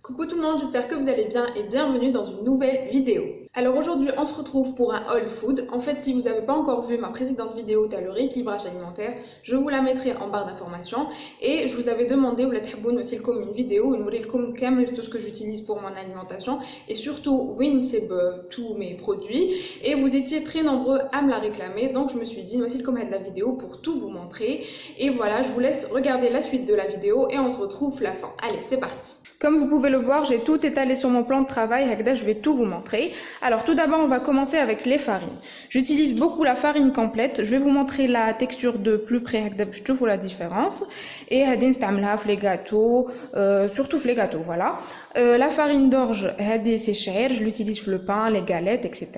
Coucou tout le monde, j'espère que vous allez bien et bienvenue dans une nouvelle vidéo. Alors aujourd'hui on se retrouve pour un haul food. En fait, si vous n'avez pas encore vu ma précédente vidéo sur le rééquilibrage alimentaire, je vous la mettrai en barre d'informations. Et je vous avais demandé, ou la thaboun aussi comme une vidéo, une comme tout ce que j'utilise pour mon alimentation et surtout où c'est tous mes produits. Et vous étiez très nombreux à me la réclamer, donc je me suis dit voici comme de la vidéo pour tout vous montrer. Et voilà, je vous laisse regarder la suite de la vidéo et on se retrouve la fin. Allez, c'est parti. Comme vous pouvez le voir, j'ai tout étalé sur mon plan de travail, je vais tout vous montrer. Alors tout d'abord, on va commencer avec les farines. J'utilise beaucoup la farine complète. Je vais vous montrer la texture de plus près, je trouve la différence. Et les gâteaux, surtout les gâteaux, voilà. La farine d'orge, c'est cher, je l'utilise pour le pain, les galettes, etc.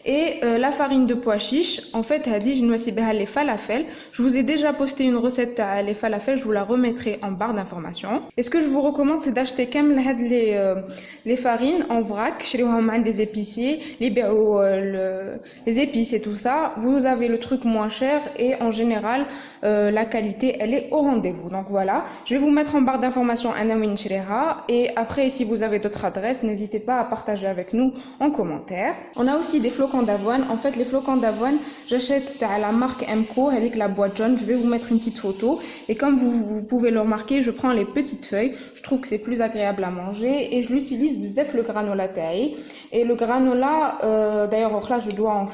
Et la farine de pois chiche, en fait, les falafels. Je vous ai déjà posté une recette à les falafels, je vous la remettrai en barre d'informations. Et ce que je vous recommande, c'est d'acheter les farines en vrac, chez des épiciers, les épices et tout ça. Vous avez le truc moins cher et en général, la qualité, elle est au rendez-vous. Donc voilà, je vais vous mettre en barre d'informations un Awin Shreha. Et après, si vous avez d'autres adresses, n'hésitez pas à partager avec nous en commentaire. On a aussi des flocons d'avoine. En fait, les flocons d'avoine, j'achète à la marque Emco avec la boîte jaune. Je vais vous mettre une petite photo. Et comme vous pouvez le remarquer, je prends les petites feuilles. Je trouve que c'est plus agréable à manger et je l'utilise bzef le granola taille. Et le granola, d'ailleurs, là, je dois en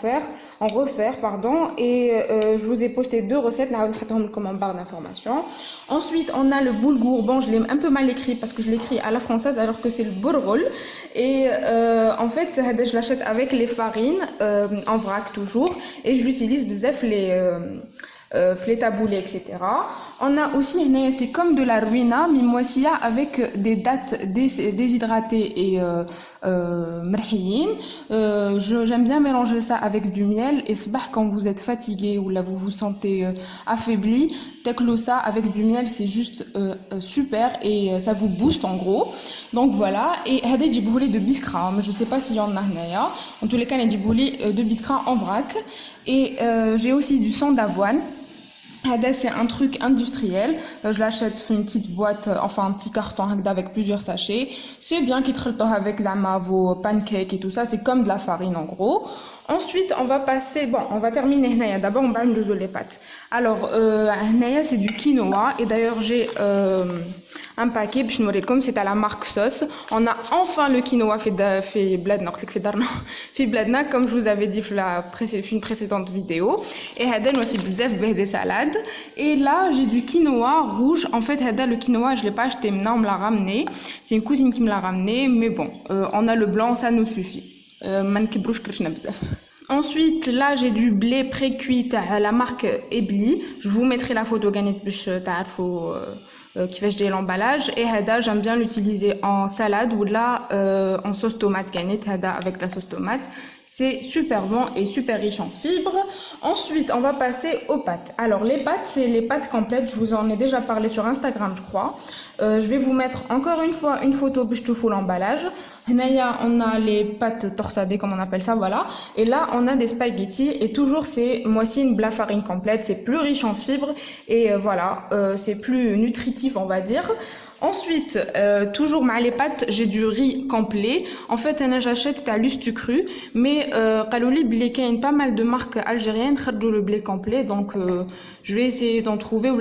refaire, pardon. Et je vous ai posté deux recettes comme en barre d'informations. Ensuite, on a le boulgour. Bon, je l'ai un peu mal écrit parce que je l'écris à la française alors que c'est le bourgol. Et en fait, je l'achète avec les farines en vrac toujours et je l'utilise bzef les taboulés, etc. On a aussi, c'est comme de la ruina, mais moissia avec des dattes déshydratées et mrhiyines. J'aime bien mélanger ça avec du miel et quand vous êtes fatigué ou là vous vous sentez affaibli, teclo ça avec du miel, c'est juste super et ça vous booste en gros. Donc voilà, et hada djibouli de biskra, mais je sais pas s'il y en a hnaïa. En tous les cas, les djibouli de biskra en vrac. Et j'ai aussi du sang d'avoine. C'est un truc industriel, je l'achète une petite boîte, enfin un petit carton avec plusieurs sachets. C'est bien qu'il traite avec vos pancakes et tout ça, c'est comme de la farine en gros. Ensuite, on va passer, bon, on va terminer hnaya. D'abord, on va nous les pâtes. Alors, hnaya, c'est du quinoa et d'ailleurs j'ai un paquet, c'est à la marque Sauce. On a enfin le quinoa fait bladna, comme je vous avais dit dans une précédente vidéo. Et hada aussi bzef des salades. Et là, j'ai du quinoa rouge. En fait, le quinoa, je l'ai pas acheté maintenant, on me l'a ramené. C'est une cousine qui me l'a ramené, mais bon, on a le blanc, ça nous suffit. Ensuite, là, j'ai du blé pré-cuit à la marque Ebli. Je vous mettrai la photo gagnée qui fait l'emballage. Et hada, j'aime bien l'utiliser en salade ou là en sauce tomate gagnée avec la sauce tomate. C'est super bon et super riche en fibres. Ensuite, on va passer aux pâtes. Alors, les pâtes, c'est les pâtes complètes. Je vous en ai déjà parlé sur Instagram, je crois. Je vais vous mettre encore une fois une photo pour je vous l'emballage. Hnaya, on a les pâtes torsadées, comme on appelle ça, voilà. Et là, on a des spaghettis. Et toujours, c'est moitié une bla farine complète. C'est plus riche en fibres. Et voilà, c'est plus nutritif, on va dire. Ensuite, toujours les pâtes, j'ai du riz complet. En fait, j'achète à l'ustu cru, mais il y a pas mal de marques algériennes qui ont le blé complet, donc je vais essayer d'en trouver.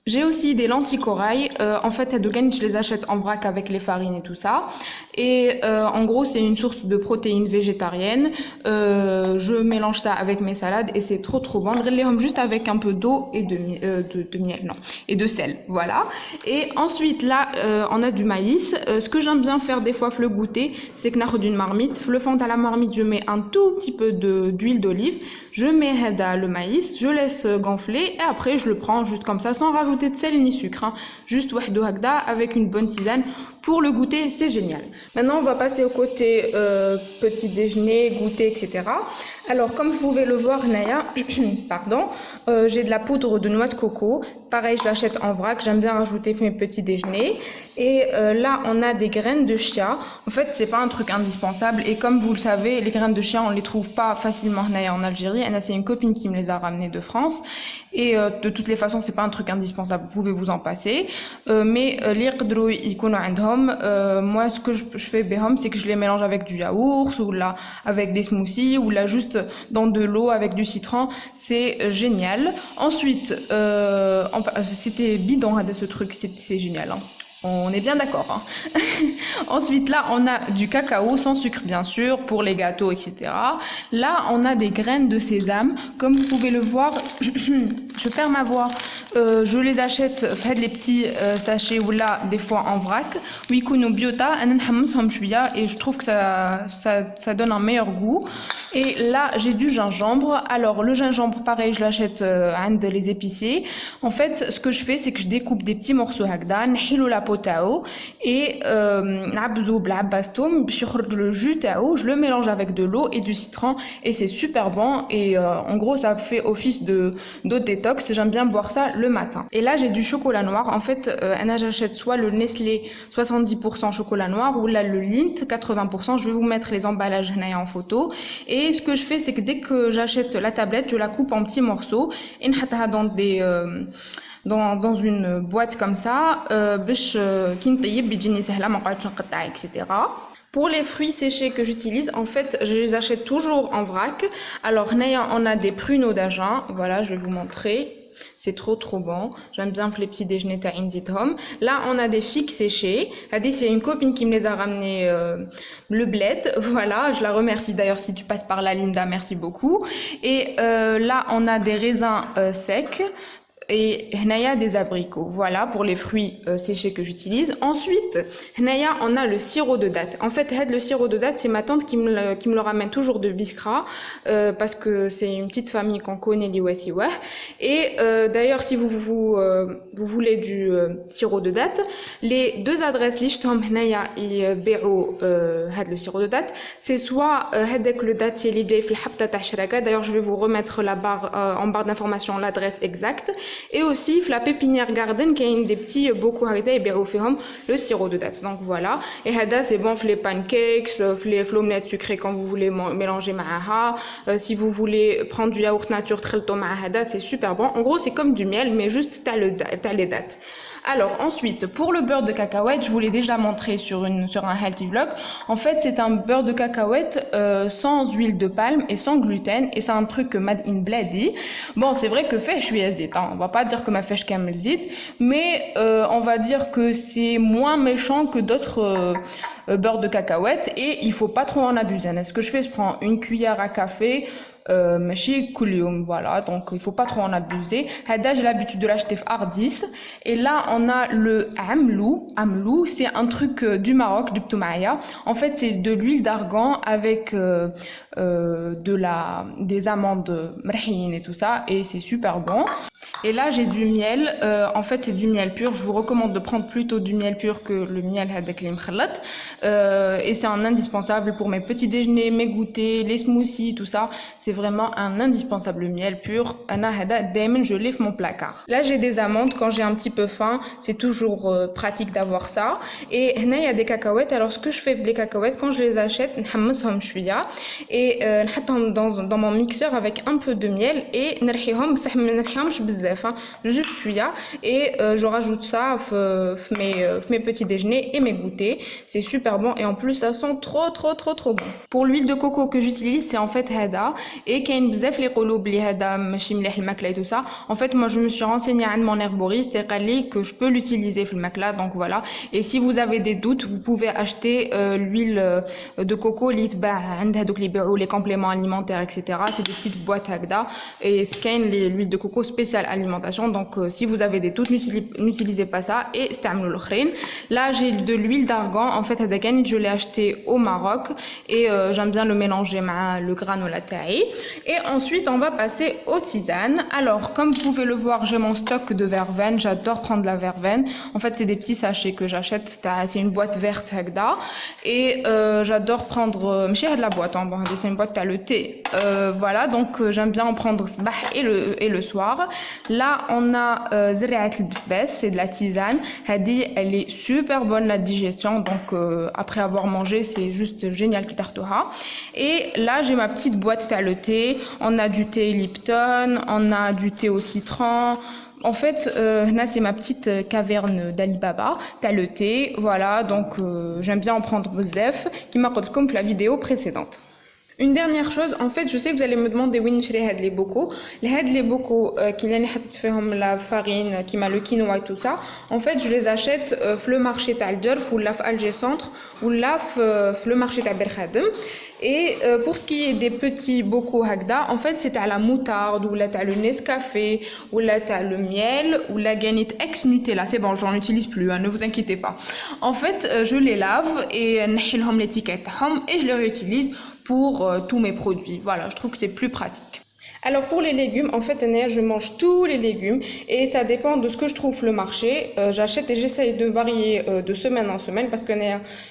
J'ai aussi des lentilles corail. En fait, je les achète en vrac avec les farines et tout ça. Et en gros, c'est une source de protéines végétariennes. Je mélange ça avec mes salades et c'est trop bon. Juste avec un peu d'eau et de miel, non, et de sel, voilà. Et ensuite, là, on a du maïs. Ce que j'aime bien faire des fois, le goûter, c'est que j'ai une marmite. Le fond à la marmite, je mets un tout petit peu d'huile d'olive. Je mets le maïs, je laisse gonfler et après, je le prends juste comme ça, sans rajouter de sel ni sucre. Hein. Juste wahdo hagda avec une bonne tisane. Pour le goûter, c'est génial. Maintenant, on va passer au côté petit déjeuner, goûter, etc. Alors, comme vous pouvez le voir, Naya, pardon, j'ai de la poudre de noix de coco. Pareil, je l'achète en vrac. J'aime bien rajouter mes petits déjeuners. Et là, on a des graines de chia. En fait, c'est pas un truc indispensable. Et comme vous le savez, les graines de chia, on les trouve pas facilement Naya en Algérie. C'est une copine qui me les a ramenées de France. et de toutes les façons c'est pas un truc indispensable, vous pouvez vous en passer, mais les يقدروا يكونوا عندهم, moi ce que je fais بهم c'est que je les mélange avec du yaourt ou là avec des smoothies ou là juste dans de l'eau avec du citron, c'est génial. Ensuite c'était bidon ce truc, c'est génial hein. On est bien d'accord hein. Ensuite là on a du cacao sans sucre bien sûr pour les gâteaux etc. Là on a des graines de sésame comme vous pouvez le voir. Je perds ma voix, je les achète, faites les petits sachets ou là des fois en vrac ويكونوا بيوتا انا نحمصهم شويه et je trouve que ça donne un meilleur goût. Et là j'ai du gingembre. Alors le gingembre pareil je l'achète عند les épiciers. En fait ce que je fais c'est que je découpe des petits morceaux هكذا نحيلو la peau تاعو et نعبزو بالعباس توم باش يخرج le jus تاعو, je le mélange avec de l'eau et du citron et c'est super bon et en gros ça fait office d'eau détox. J'aime bien boire ça le matin. Et là j'ai du chocolat noir. En fait j'achète soit le Nestlé 70% chocolat noir ou là le Lindt 80%. Je vais vous mettre les emballages en photo. Et ce que je fais c'est que dès que j'achète la tablette je la coupe en petits morceaux et نحطها dans une boîte comme ça باش كي نطيب بيجيني سهله ما نقعدش نقطع etc. Pour les fruits séchés que j'utilise, en fait, je les achète toujours en vrac. Alors, on a des pruneaux d'Agen. Voilà, je vais vous montrer. C'est trop bon. J'aime bien les petits déjeuners ta'inzithom. Là, on a des figues séchées. C'est une copine qui me les a ramenées le bled. Voilà, je la remercie d'ailleurs si tu passes par là, Linda, merci beaucoup. Et là, on a des raisins secs. Et هنايا des abricots. Voilà pour les fruits séchés que j'utilise. Ensuite, هنايا on a le sirop de date. En fait, le sirop de date, c'est ma tante qui me le ramène toujours de Biskra parce que c'est une petite famille qu'on connaît l'Iwasiwah. Et d'ailleurs, si vous voulez du sirop de date, les deux adresses ليشتهم هنايا يبيعوا هاد le sirop de date, c'est soit هذاك le datier اللي جاي في الحبة تاع شراكة. D'ailleurs, je vais vous remettre en barre d'information l'adresse exacte. Et aussi la pépinière garden qui a des petits bocaux et bien le sirop de date. Donc voilà, et hada c'est bon les pancakes, les omelettes sucrées quand vous voulez mélanger maaha. Si vous voulez prendre du yaourt nature trelto hada, c'est super bon. En gros c'est comme du miel mais juste t'as les dates. Alors ensuite, pour le beurre de cacahuète, je vous l'ai déjà montré sur un healthy vlog. En fait, c'est un beurre de cacahuète sans huile de palme et sans gluten. Et c'est un truc que made in bledi. Bon, c'est vrai que fait, je suis azit. Hein. On va pas dire que ma fèche kamel zit, mais on va dire que c'est moins méchant que d'autres beurre de cacahuète et il faut pas trop en abuser. Ce que je fais, je prends une cuillère à café. Voilà, donc il faut pas trop en abuser. J'ai l'habitude de l'acheter Ardis. Et là on a le amlou, c'est un truc du Maroc, du Ptoumaya. En fait c'est de l'huile d'argan avec des amandes mrahine et tout ça et c'est super bon. Et là j'ai du miel, en fait c'est du miel pur. Je vous recommande de prendre plutôt du miel pur que le miel avec les mkhallat. Et c'est un indispensable pour mes petits déjeuners, mes goûters, les smoothies, tout ça. C'est vraiment un indispensable miel pur. Je lève mon placard. Là j'ai des amandes quand j'ai un petit peu faim. C'est toujours pratique d'avoir ça. Et là il y a des cacahuètes. Alors ce que je fais avec les cacahuètes, quand je les achète, et dans mon mixeur avec un peu de miel et juste chouïa et je rajoute ça mes petits déjeuners et mes goûters. C'est super bon et en plus ça sent trop bon. Pour l'huile de coco que j'utilise, c'est en fait hada et كاين بزاف اللي يقولوا بلي هذا ماشي مليح الماكله et tout ça. En fait moi je me suis renseignée à mon herboriste et قال لي que je peux l'utiliser في الماكله, donc voilà. Et si vous avez des doutes, vous pouvez acheter l'huile de coco اللي يتباع عند هذوك اللي يبيعوا les compléments alimentaires etc. C'est des petites boîtes هكذا et كاين l'huile de coco spéciale alimentation. Donc si vous avez des doutes, n'utilisez pas ça et استعملوا الاخرين. Là j'ai de l'huile d'argan. En fait هذا كان je l'ai acheté au Maroc et j'aime bien le mélanger مع le granola taille. Et ensuite on va passer aux tisanes. Alors comme vous pouvez le voir, j'ai mon stock de verveine. J'adore prendre la verveine. En fait c'est des petits sachets que j'achète. C'est une boîte verte هكذا et j'adore prendre ماشي هاد la boîte hein. Bon c'est une boîte t'as le thé. Voilà donc j'aime bien en prendre صباح et le soir. Là on a زرعة البسباس, c'est de la tisane. Hadi elle est super bonne la digestion, donc après avoir mangé c'est juste génial qui tartoha. Et là j'ai ma petite boîte t'as le thé, on a du thé Lipton, on a du thé au citron. En fait, là c'est ma petite caverne d'Alibaba. T'as le thé, voilà, donc j'aime bien en prendre bzef, qui m'a dit comme la vidéo précédente. Une dernière chose, en fait, je sais que vous allez me demander où نشري هاد les bocaux. Les bocaux qui لاني حطيت فيهم la farine, qui m'a le quinoa et tout ça. En fait, je les achète le marché تاع الجرف ou في Alger Centre ou في le marché تاع بير خادم. Et pour ce qui est des petits bocaux hagda, en fait, c'est à la moutarde ou là t'as le Nescafé ou là t'as le miel ou la ganite ex Nutella. C'est bon, j'en utilise plus, hein, ne vous inquiétez pas. En fait, je les lave et نحيلهم l'étiquette et je les réutilise pour tous mes produits. Voilà, je trouve que c'est plus pratique. Alors pour les légumes, en fait, je mange tous les légumes et ça dépend de ce que je trouve le marché. J'achète et j'essaye de varier de semaine en semaine parce que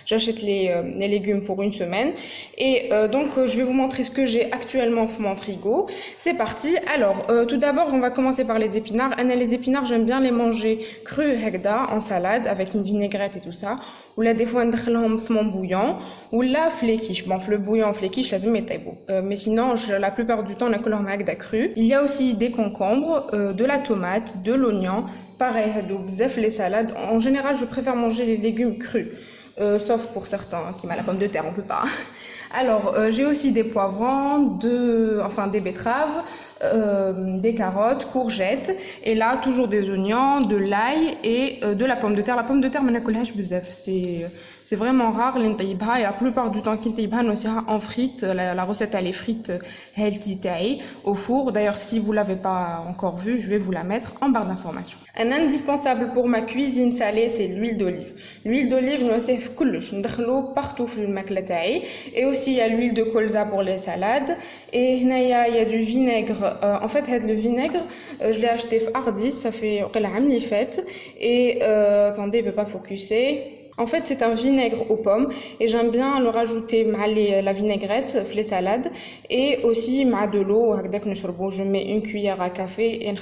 j'achète les légumes pour une semaine. Et donc je vais vous montrer ce que j'ai actuellement dans mon frigo. C'est parti. Alors tout d'abord, on va commencer par les épinards. Les épinards, j'aime bien les manger crus en salade avec une vinaigrette et tout ça. Ou là des fois ندخلهم في mon bouillon ou là fléquiche. Bon, le bouillon fléquiche لازم يطيبوا. Mais sinon, la plupart du temps, on ناكلهم هكذا cru. Il y a aussi des concombres, de la tomate, de l'oignon. Pareil, bzef les salades. En général, je préfère manger les légumes crus. Sauf pour certains qui m'a la pomme de terre, on peut pas. Alors, j'ai aussi des poivrons, des betteraves, des carottes, courgettes, et là, toujours des oignons, de l'ail et de la pomme de terre. La pomme de terre, c'est vraiment rare, et la plupart du temps, en frites, la recette, elle est frite healthy au four. D'ailleurs, si vous ne l'avez pas encore vu, je vais vous la mettre en barre d'informations. Un indispensable pour ma cuisine salée, c'est l'huile d'olive. L'huile d'olive, nous c'est partout dans le makla taï. Et aussi, il y a l'huile de colza pour les salades. Et il y a du vinaigre. En fait, le vinaigre, je l'ai acheté à Ardis, ça fait un an fait. Et attendez, je ne veux pas focuser. En fait, c'est un vinaigre aux pommes et j'aime bien le rajouter la vinaigrette, les salades et aussi de l'eau. Je mets une cuillère à café et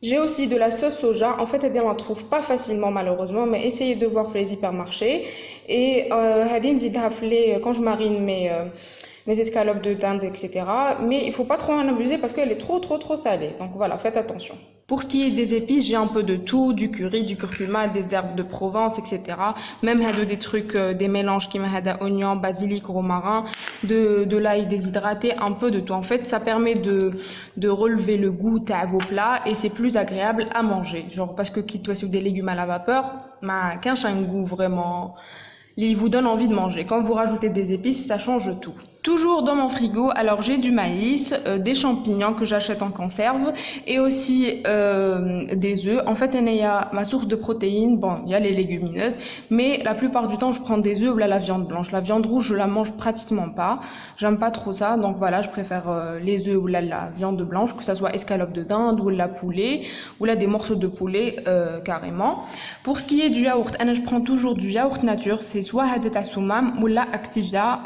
j'ai aussi de la sauce soja. En fait, on ne la trouve pas facilement malheureusement, mais essayez de voir les hypermarchés. Et quand je marine mes escalopes de dinde, etc. Mais il ne faut pas trop en abuser parce qu'elle est trop salée. Donc voilà, faites attention. Pour ce qui est des épices, j'ai un peu de tout, du curry, du curcuma, des herbes de Provence, etc. Même des trucs, des mélanges qui m'aident oignon, basilic, romarin, de l'ail déshydraté, un peu de tout. En fait, ça permet de relever le goût à vos plats et c'est plus agréable à manger. Genre parce que quitte toi sur des légumes à la vapeur, qu'un un goût vraiment, il vous donne envie de manger. Quand vous rajoutez des épices, ça change tout. Toujours dans mon frigo, alors j'ai du maïs, des champignons que j'achète en conserve et aussi des œufs. En fait, il y a ma source de protéines, bon, il y a les légumineuses, mais la plupart du temps, je prends des œufs ou la viande blanche. La viande rouge, je la mange pratiquement pas. J'aime pas trop ça, donc voilà, je préfère les œufs ou la viande blanche, que ça soit escalope de dinde ou la poulet ou là des morceaux de poulet carrément. Pour ce qui est du yaourt, je prends toujours du yaourt nature, c'est soit Hadeta Soumam ou la Activia.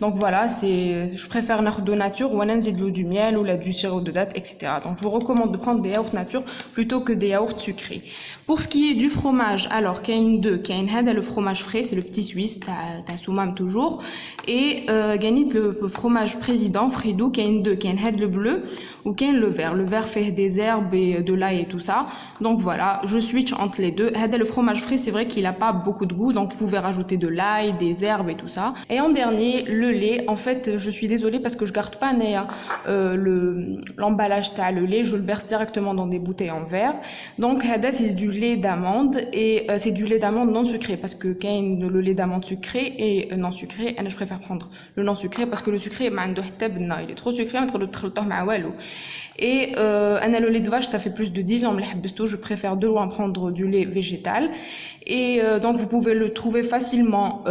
Donc voilà, je préfère l'eau nature ou de l'eau du miel ou du sirop de date, etc. Donc je vous recommande de prendre des yaourts nature plutôt que des yaourts sucrés. Pour ce qui est du fromage, alors Kain 2, Kain Hada, le fromage frais, c'est le petit suisse, t'as Soumam toujours. Et Ganit, le fromage président, Fridou, Kain 2, Kain Had le bleu ou Kain le vert. Le vert fait des herbes et de l'ail et tout ça. Donc voilà, je switch entre les deux. Hada, le fromage frais, c'est vrai qu'il n'a pas beaucoup de goût, donc vous pouvez rajouter de l'ail, des herbes et tout ça. Et en dernier, le lait. En fait, je suis désolée parce que je garde pas l'emballage le lait, je le verse directement dans des bouteilles en verre. Donc Hada, c'est du lait d'amande et c'est du lait d'amande non sucré parce que Kain le lait d'amande sucré et non sucré, je préfère prendre le non sucré parce que le sucré il est trop sucré, et le lait de vache, ça fait plus de 10 ans, je préfère de loin prendre du lait végétal. Et donc vous pouvez le trouver facilement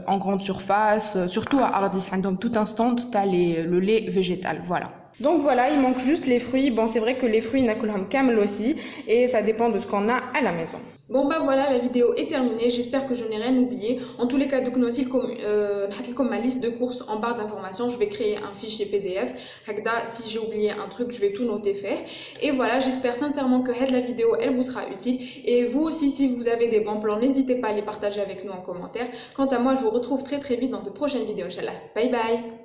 en grande surface, surtout à Ardis, tout instant, t'as le lait végétal, voilà. Donc voilà, il manque juste les fruits. Bon, c'est vrai que les fruits, nakulham kamel aussi, et ça dépend de ce qu'on a à la maison. Bon bah voilà, la vidéo est terminée, j'espère que je n'ai rien oublié. En tous les cas, donc comme ma liste de courses en barre d'informations, je vais créer un fichier PDF. Hakda, si j'ai oublié un truc, je vais tout noter fait. Et voilà, j'espère sincèrement que la vidéo, elle vous sera utile. Et vous aussi, si vous avez des bons plans, n'hésitez pas à les partager avec nous en commentaire. Quant à moi, je vous retrouve très vite dans de prochaines vidéos, Inch'Allah. Bye bye.